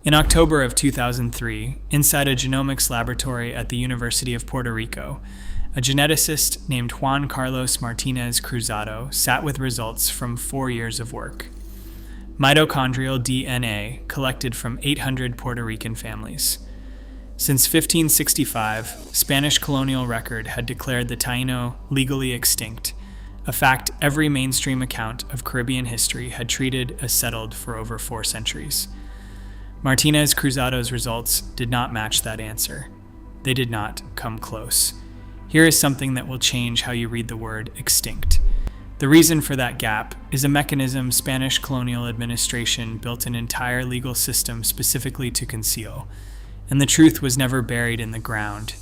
In October of 2003, inside a genomics laboratory at the University of Puerto Rico, a geneticist named Juan Carlos Martinez Cruzado sat with results from 4 years of work. Mitochondrial DNA collected from 800 Puerto Rican families. Since 1565, Spanish colonial record had declared the Taino legally extinct, a fact every mainstream account of Caribbean history had treated as settled for over 4 centuries. Martinez Cruzado's results did not match that answer. They did not come close. Here is something that will change how you read the word extinct. The reason for that gap is a mechanism Spanish colonial administration built an entire legal system specifically to conceal, and the truth was never buried in the ground.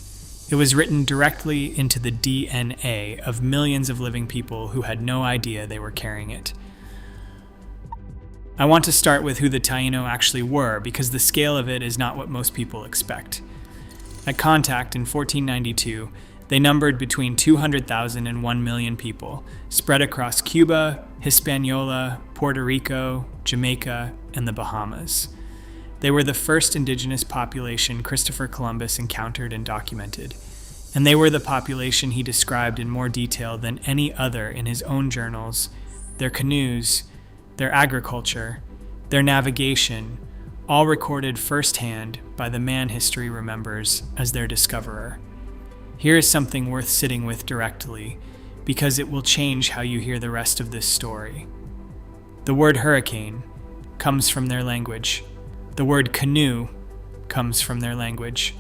It was written directly into the DNA of millions of living people who had no idea they were carrying it. I want to start with who the Taino actually were, because the scale of it is not what most people expect. At contact in 1492, they numbered between 200,000 and 1 million people, spread across Cuba, Hispaniola, Puerto Rico, Jamaica, and the Bahamas. They were the first indigenous population Christopher Columbus encountered and documented, and they were the population he described in more detail than any other in his own journals, their canoes, their agriculture, their navigation, all recorded firsthand by the man history remembers as their discoverer. Here is something worth sitting with directly, because it will change how you hear the rest of this story. The word hurricane comes from their language. The word canoe comes from their language.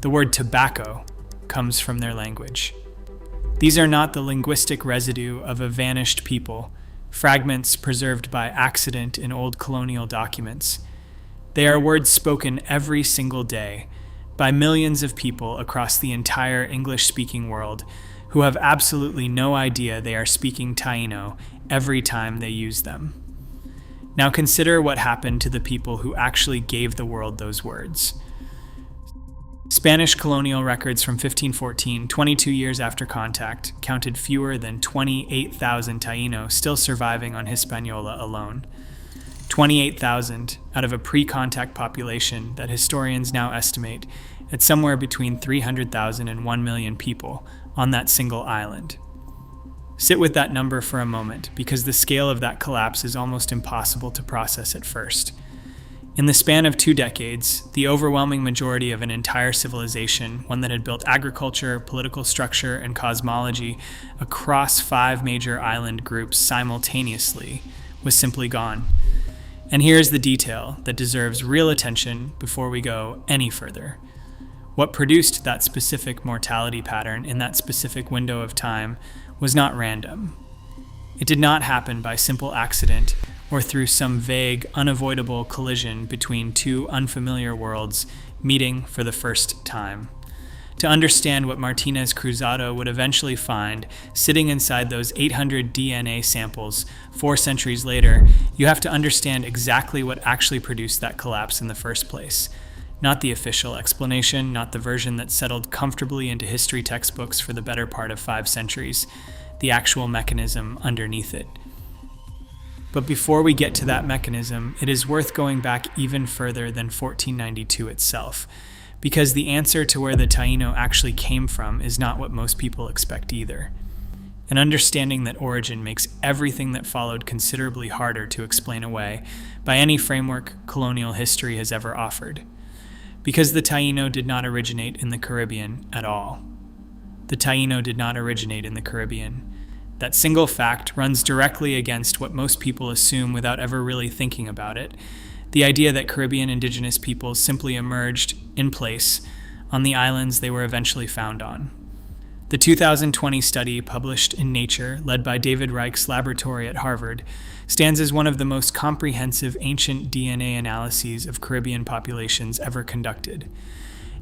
The word tobacco comes from their language. These are not the linguistic residue of a vanished people, fragments preserved by accident in old colonial documents. They are words spoken every single day by millions of people across the entire English-speaking world who have absolutely no idea they are speaking Taino every time they use them. Now consider what happened to the people who actually gave the world those words. Spanish colonial records from 1514, 22 years after contact, counted fewer than 28,000 Taíno still surviving on Hispaniola alone. 28,000 out of a pre-contact population that historians now estimate at somewhere between 300,000 and 1 million people on that single island. Sit with that number for a moment, because the scale of that collapse is almost impossible to process at first. In the span of 2 decades, the overwhelming majority of an entire civilization, one that had built agriculture, political structure, and cosmology across 5 major island groups simultaneously, was simply gone. And here's the detail that deserves real attention before we go any further. What produced that specific mortality pattern in that specific window of time was not random. It did not happen by simple accident or through some vague, unavoidable collision between 2 unfamiliar worlds meeting for the first time. To understand what Martinez Cruzado would eventually find sitting inside those 800 DNA samples 4 centuries later, you have to understand exactly what actually produced that collapse in the first place. Not the official explanation, not the version that settled comfortably into history textbooks for the better part of 5 centuries, the actual mechanism underneath it. But before we get to that mechanism, it is worth going back even further than 1492 itself, because the answer to where the Taino actually came from is not what most people expect either. An understanding that origin makes everything that followed considerably harder to explain away by any framework colonial history has ever offered. Because the Taino did not originate in the Caribbean at all. The Taino did not originate in the Caribbean. That single fact runs directly against what most people assume without ever really thinking about it. The idea that Caribbean indigenous peoples simply emerged in place on the islands they were eventually found on. The 2020 study published in Nature, led by David Reich's laboratory at Harvard, stands as one of the most comprehensive ancient DNA analyses of Caribbean populations ever conducted.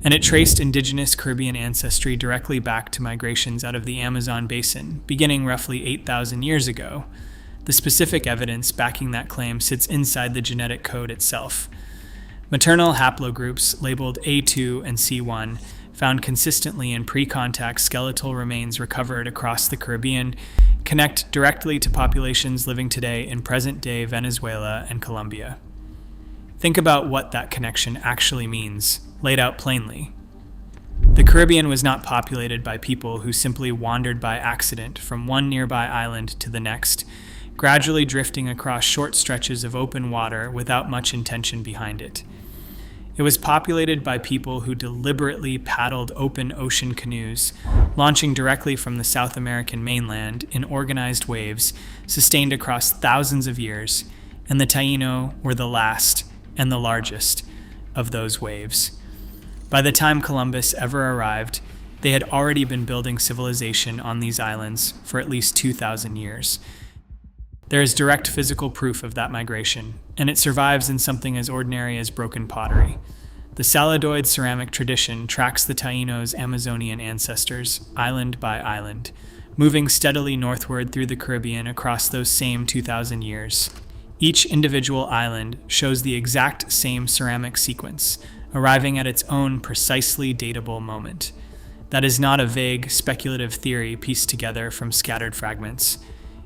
And it traced indigenous Caribbean ancestry directly back to migrations out of the Amazon basin, beginning roughly 8,000 years ago. The specific evidence backing that claim sits inside the genetic code itself. Maternal haplogroups labeled A2 and C1, found consistently in pre-contact skeletal remains recovered across the Caribbean, connect directly to populations living today in present-day Venezuela and Colombia. Think about what that connection actually means, laid out plainly. The Caribbean was not populated by people who simply wandered by accident from one nearby island to the next, gradually drifting across short stretches of open water without much intention behind it. It was populated by people who deliberately paddled open ocean canoes, launching directly from the South American mainland in organized waves sustained across thousands of years, and the Taino were the last and the largest of those waves. By the time Columbus ever arrived, they had already been building civilization on these islands for at least 2,000 years. There is direct physical proof of that migration, and it survives in something as ordinary as broken pottery. The Saladoid ceramic tradition tracks the Taínos' Amazonian ancestors, island by island, moving steadily northward through the Caribbean across those same 2,000 years. Each individual island shows the exact same ceramic sequence, arriving at its own precisely datable moment. That is not a vague, speculative theory pieced together from scattered fragments.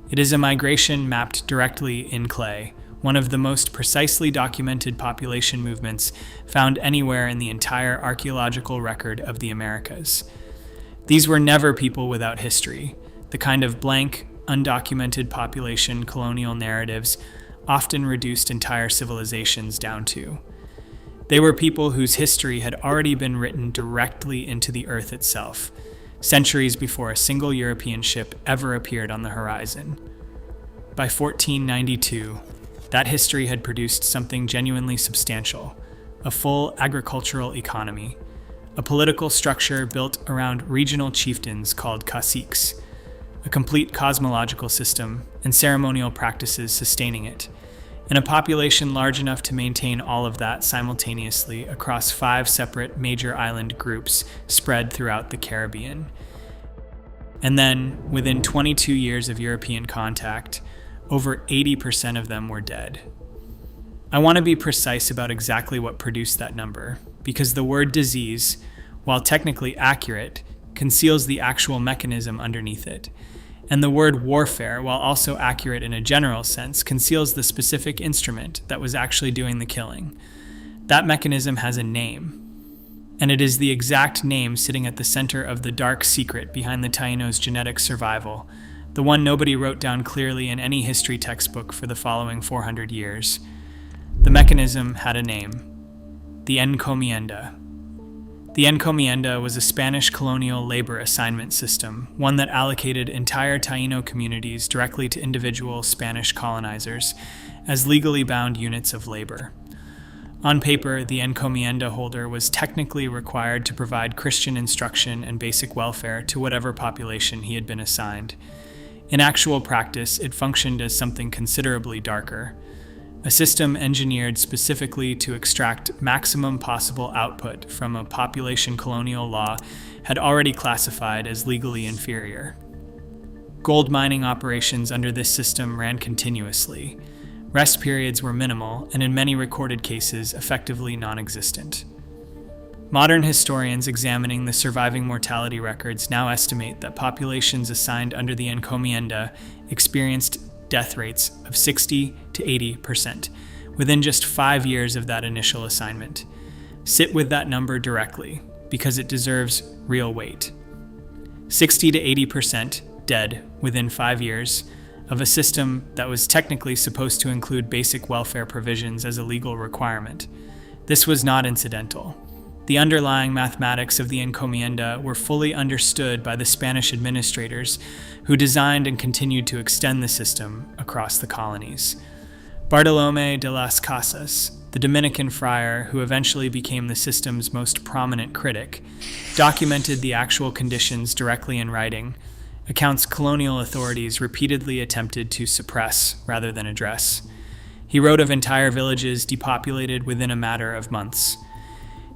It is a migration mapped directly in clay, one of the most precisely documented population movements found anywhere in the entire archaeological record of the Americas. These were never people without history, the kind of blank, undocumented population colonial narratives often reduced entire civilizations down to. They were people whose history had already been written directly into the earth itself, centuries before a single European ship ever appeared on the horizon. By 1492, that history had produced something genuinely substantial, a full agricultural economy, a political structure built around regional chieftains called caciques, a complete cosmological system and ceremonial practices sustaining it, and a population large enough to maintain all of that simultaneously across 5 separate major island groups spread throughout the Caribbean. And then, within 22 years of European contact, over 80% of them were dead. I want to be precise about exactly what produced that number, because the word disease, while technically accurate, conceals the actual mechanism underneath it. And the word warfare, while also accurate in a general sense, conceals the specific instrument that was actually doing the killing. That mechanism has a name, and it is the exact name sitting at the center of the dark secret behind the Taínos' genetic survival, the one nobody wrote down clearly in any history textbook for the following 400 years. The mechanism had a name: the encomienda. The encomienda was a Spanish colonial labor assignment system, one that allocated entire Taino communities directly to individual Spanish colonizers as legally bound units of labor. On paper, the encomienda holder was technically required to provide Christian instruction and basic welfare to whatever population he had been assigned. In actual practice, it functioned as something considerably darker, a system engineered specifically to extract maximum possible output from a population colonial law had already classified as legally inferior. Gold mining operations under this system ran continuously. Rest periods were minimal and in many recorded cases effectively non-existent. Modern historians examining the surviving mortality records now estimate that populations assigned under the encomienda experienced death rates of 60 to 80% within just 5 years of that initial assignment. Sit with that number directly, because it deserves real weight. 60 to 80% dead within 5 years of a system that was technically supposed to include basic welfare provisions as a legal requirement. This was not incidental. The underlying mathematics of the encomienda were fully understood by the Spanish administrators who designed and continued to extend the system across the colonies. Bartolomé de las Casas, the Dominican friar who eventually became the system's most prominent critic, documented the actual conditions directly in writing, accounts colonial authorities repeatedly attempted to suppress rather than address. He wrote of entire villages depopulated within a matter of months.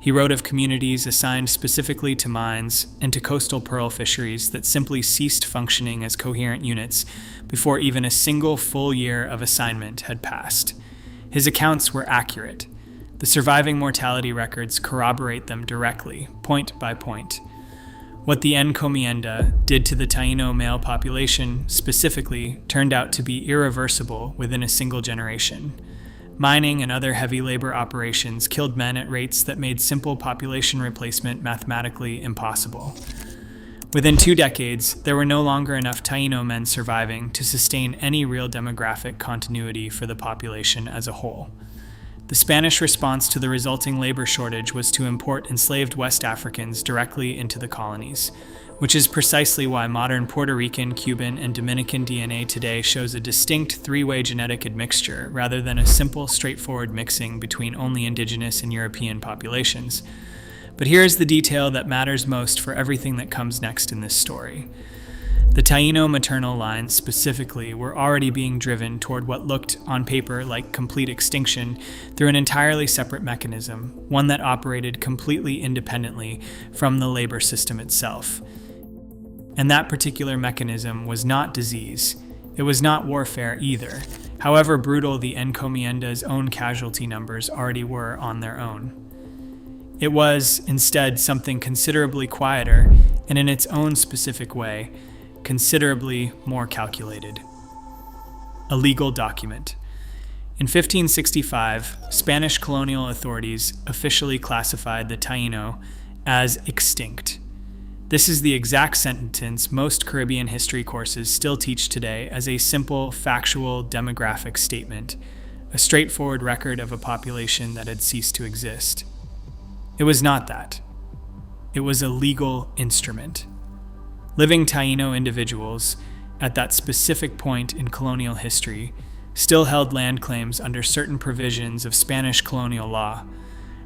He wrote of communities assigned specifically to mines and to coastal pearl fisheries that simply ceased functioning as coherent units before even a single full year of assignment had passed. His accounts were accurate. The surviving mortality records corroborate them directly, point by point. What the encomienda did to the Taino male population specifically turned out to be irreversible within a single generation. Mining and other heavy labor operations killed men at rates that made simple population replacement mathematically impossible. Within 2 decades, there were no longer enough Taino men surviving to sustain any real demographic continuity for the population as a whole. The Spanish response to the resulting labor shortage was to import enslaved West Africans directly into the colonies, which is precisely why modern Puerto Rican, Cuban, and Dominican DNA today shows a distinct 3-way genetic admixture rather than a simple, straightforward mixing between only indigenous and European populations. But here is the detail that matters most for everything that comes next in this story. The Taino maternal lines specifically were already being driven toward what looked, on paper, like complete extinction through an entirely separate mechanism, one that operated completely independently from the labor system itself. And that particular mechanism was not disease. It was not warfare either, however brutal the encomienda's own casualty numbers already were on their own. It was, instead, something considerably quieter, and in its own specific way, considerably more calculated. A legal document. In 1565, Spanish colonial authorities officially classified the Taino as extinct. This is the exact sentence most Caribbean history courses still teach today as a simple, factual, demographic statement, a straightforward record of a population that had ceased to exist. It was not that. It was a legal instrument. Living Taino individuals, at that specific point in colonial history, still held land claims under certain provisions of Spanish colonial law.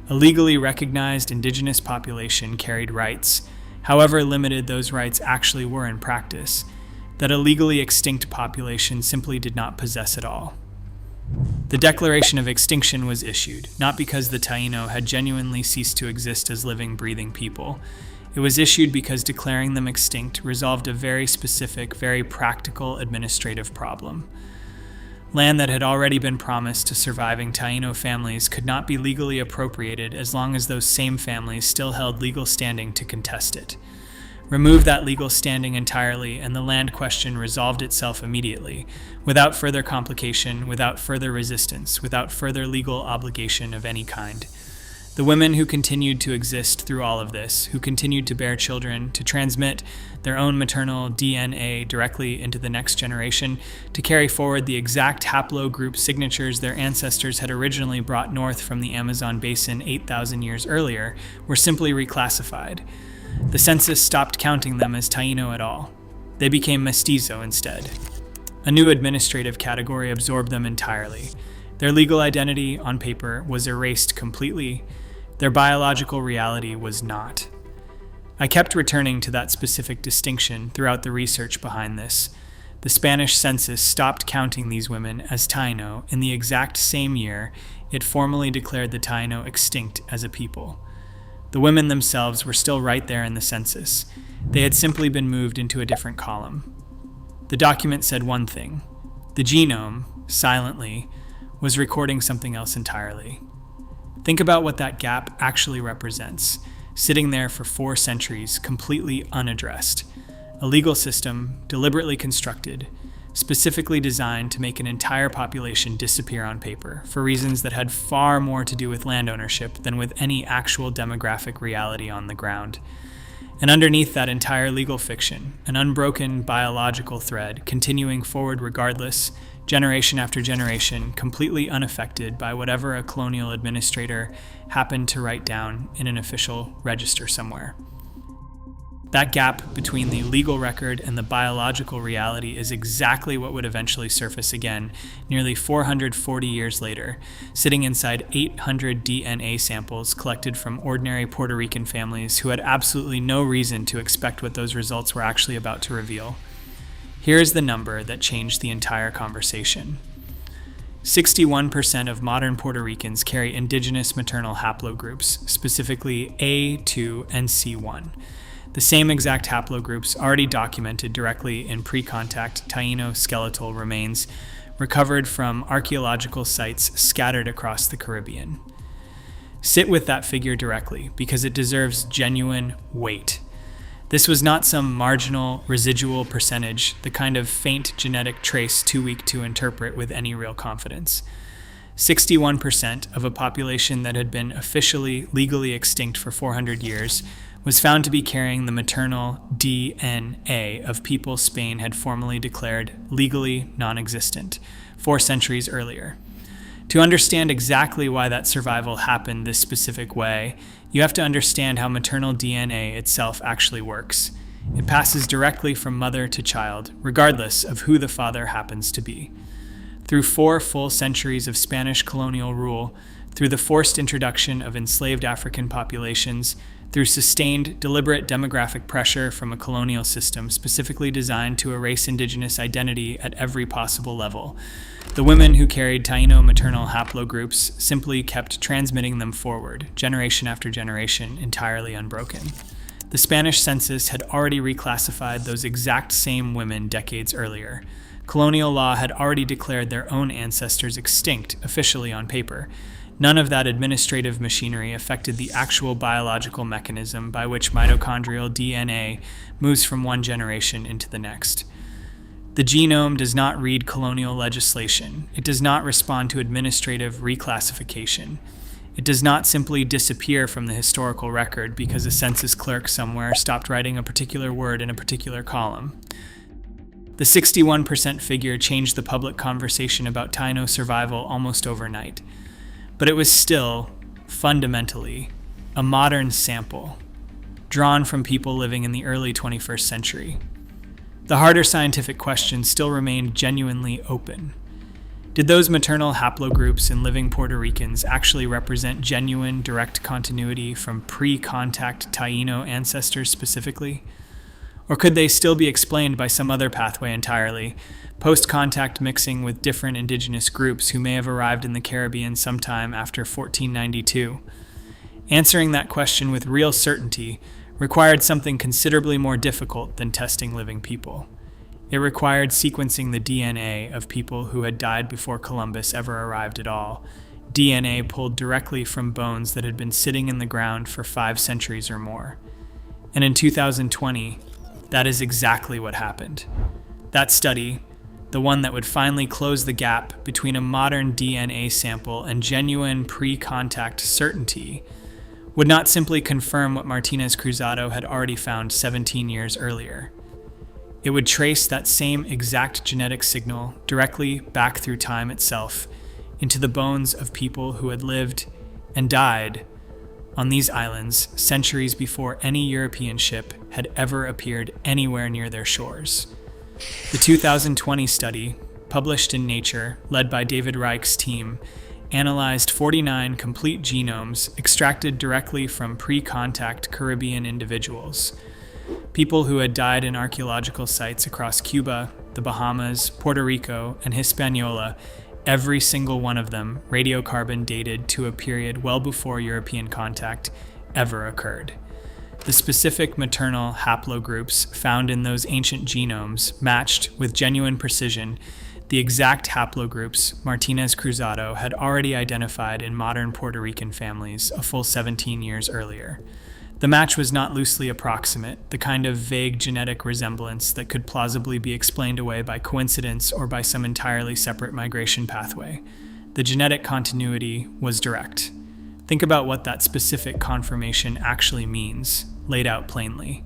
A legally recognized indigenous population carried rights, however limited those rights actually were in practice, that a legally extinct population simply did not possess at all. The declaration of extinction was issued, not because the Taino had genuinely ceased to exist as living, breathing people. It was issued because declaring them extinct resolved a very specific, very practical administrative problem. Land that had already been promised to surviving Taino families could not be legally appropriated as long as those same families still held legal standing to contest it. Remove that legal standing entirely, and the land question resolved itself immediately, without further complication, without further resistance, without further legal obligation of any kind. The women who continued to exist through all of this, who continued to bear children, to transmit their own maternal DNA directly into the next generation, to carry forward the exact haplogroup signatures their ancestors had originally brought north from the Amazon basin 8,000 years earlier, were simply reclassified. The census stopped counting them as Taino at all. They became mestizo instead. A new administrative category absorbed them entirely. Their legal identity, on paper, was erased completely. Their biological reality was not. I kept returning to that specific distinction throughout the research behind this. The Spanish census stopped counting these women as Taino in the exact same year it formally declared the Taino extinct as a people. The women themselves were still right there in the census. They had simply been moved into a different column. The document said one thing. The genome, silently, was recording something else entirely. Think about what that gap actually represents, sitting there for 4 centuries, completely unaddressed. A legal system, deliberately constructed, specifically designed to make an entire population disappear on paper, for reasons that had far more to do with land ownership than with any actual demographic reality on the ground. And underneath that entire legal fiction, an unbroken biological thread continuing forward regardless, generation after generation, completely unaffected by whatever a colonial administrator happened to write down in an official register somewhere. That gap between the legal record and the biological reality is exactly what would eventually surface again, nearly 440 years later, sitting inside 800 DNA samples collected from ordinary Puerto Rican families who had absolutely no reason to expect what those results were actually about to reveal. Here is the number that changed the entire conversation. 61% of modern Puerto Ricans carry indigenous maternal haplogroups, specifically A2 and C1. The same exact haplogroups already documented directly in pre-contact Taino skeletal remains recovered from archaeological sites scattered across the Caribbean. Sit with that figure directly, because it deserves genuine weight. This was not some marginal, residual percentage, the kind of faint genetic trace too weak to interpret with any real confidence. 61% of a population that had been officially legally extinct for 400 years was found to be carrying the maternal DNA of people Spain had formally declared legally non-existent 4 centuries earlier. To understand exactly why that survival happened this specific way, you have to understand how maternal DNA itself actually works. It passes directly from mother to child, regardless of who the father happens to be. Through 4 full centuries of Spanish colonial rule, through the forced introduction of enslaved African populations, through sustained, deliberate demographic pressure from a colonial system specifically designed to erase indigenous identity at every possible level, the women who carried Taino maternal haplogroups simply kept transmitting them forward, generation after generation, entirely unbroken. The Spanish census had already reclassified those exact same women decades earlier. Colonial law had already declared their own ancestors extinct, officially on paper. None of that administrative machinery affected the actual biological mechanism by which mitochondrial DNA moves from one generation into the next. The genome does not read colonial legislation. It does not respond to administrative reclassification. It does not simply disappear from the historical record because a census clerk somewhere stopped writing a particular word in a particular column. The 61% figure changed the public conversation about Taino survival almost overnight. But it was still, fundamentally, a modern sample, drawn from people living in the early 21st century. The harder scientific questions still remained genuinely open. Did those maternal haplogroups in living Puerto Ricans actually represent genuine, direct continuity from pre-contact Taíno ancestors specifically? Or could they still be explained by some other pathway entirely, post-contact mixing with different indigenous groups who may have arrived in the Caribbean sometime after 1492? Answering that question with real certainty required something considerably more difficult than testing living people. It required sequencing the DNA of people who had died before Columbus ever arrived at all, DNA pulled directly from bones that had been sitting in the ground for 5 centuries or more. And in 2020, that is exactly what happened. That study, the one that would finally close the gap between a modern DNA sample and genuine pre-contact certainty, would not simply confirm what Martinez Cruzado had already found 17 years earlier. It would trace that same exact genetic signal directly back through time itself into the bones of people who had lived and died on these islands centuries before any European ship had ever appeared anywhere near their shores. The 2020 study, published in Nature, led by David Reich's team, analyzed 49 complete genomes extracted directly from pre-contact Caribbean individuals, people who had died in archaeological sites across Cuba, the Bahamas, Puerto Rico, and Hispaniola, every single one of them radiocarbon dated to a period well before European contact ever occurred. The specific maternal haplogroups found in those ancient genomes matched with genuine precision the exact haplogroups Martinez Cruzado had already identified in modern Puerto Rican families a full 17 years earlier. The match was not loosely approximate, the kind of vague genetic resemblance that could plausibly be explained away by coincidence or by some entirely separate migration pathway. The genetic continuity was direct. Think about what that specific confirmation actually means, laid out plainly.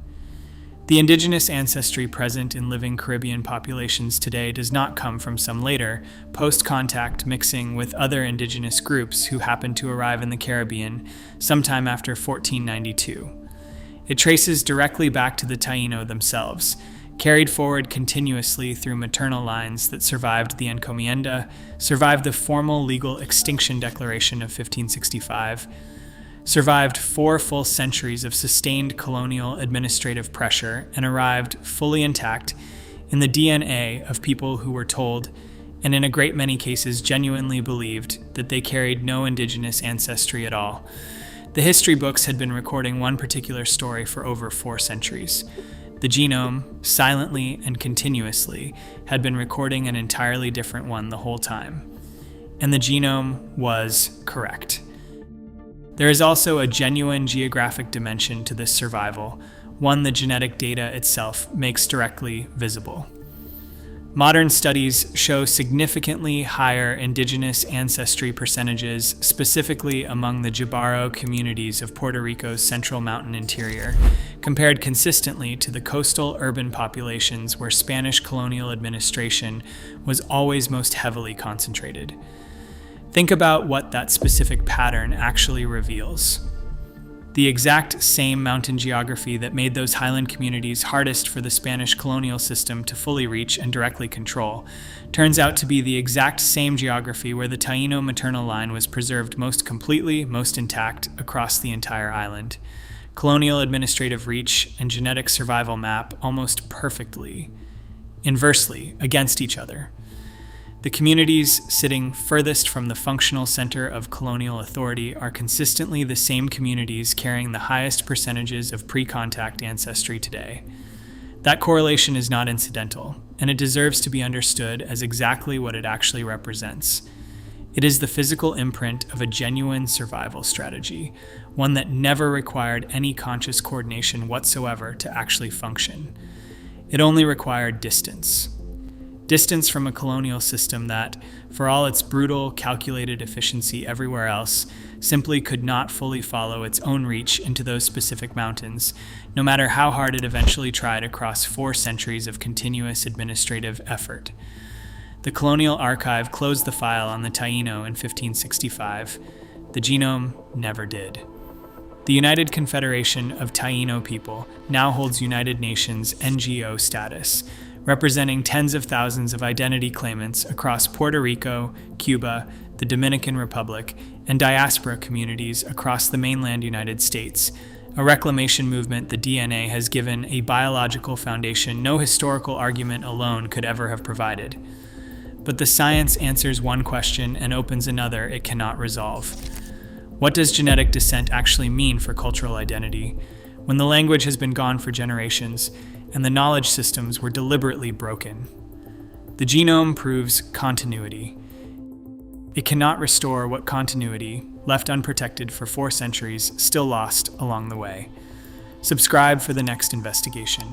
The indigenous ancestry present in living Caribbean populations today does not come from some later, post-contact mixing with other indigenous groups who happened to arrive in the Caribbean sometime after 1492. It traces directly back to the Taino themselves, carried forward continuously through maternal lines that survived the encomienda, survived the formal legal extinction declaration of 1565, survived 4 full centuries of sustained colonial administrative pressure, and arrived fully intact in the DNA of people who were told, and in a great many cases genuinely believed, that they carried no indigenous ancestry at all. The history books had been recording one particular story for over 4 centuries. The genome, silently and continuously, had been recording an entirely different one the whole time. And the genome was correct. There is also a genuine geographic dimension to this survival, one the genetic data itself makes directly visible. Modern studies show significantly higher indigenous ancestry percentages, specifically among the Jibaro communities of Puerto Rico's central mountain interior, compared consistently to the coastal urban populations where Spanish colonial administration was always most heavily concentrated. Think about what that specific pattern actually reveals. The exact same mountain geography that made those highland communities hardest for the Spanish colonial system to fully reach and directly control turns out to be the exact same geography where the Taino maternal line was preserved most completely, most intact across the entire island. Colonial administrative reach and genetic survival map almost perfectly, inversely, against each other. The communities sitting furthest from the functional center of colonial authority are consistently the same communities carrying the highest percentages of pre-contact ancestry today. That correlation is not incidental, and it deserves to be understood as exactly what it actually represents. It is the physical imprint of a genuine survival strategy, one that never required any conscious coordination whatsoever to actually function. It only required distance. Distance from a colonial system that, for all its brutal, calculated efficiency everywhere else, simply could not fully follow its own reach into those specific mountains, no matter how hard it eventually tried across 4 centuries of continuous administrative effort. The Colonial Archive closed the file on the Taíno in 1565. The genome never did. The United Confederation of Taino People now holds United Nations NGO status, representing tens of thousands of identity claimants across Puerto Rico, Cuba, the Dominican Republic, and diaspora communities across the mainland United States, a reclamation movement the DNA has given a biological foundation no historical argument alone could ever have provided. But the science answers one question and opens another it cannot resolve. What does genetic descent actually mean for cultural identity, when the language has been gone for generations and the knowledge systems were deliberately broken? The genome proves continuity. It cannot restore what continuity, left unprotected for 4 centuries, still lost along the way. Subscribe for the next investigation.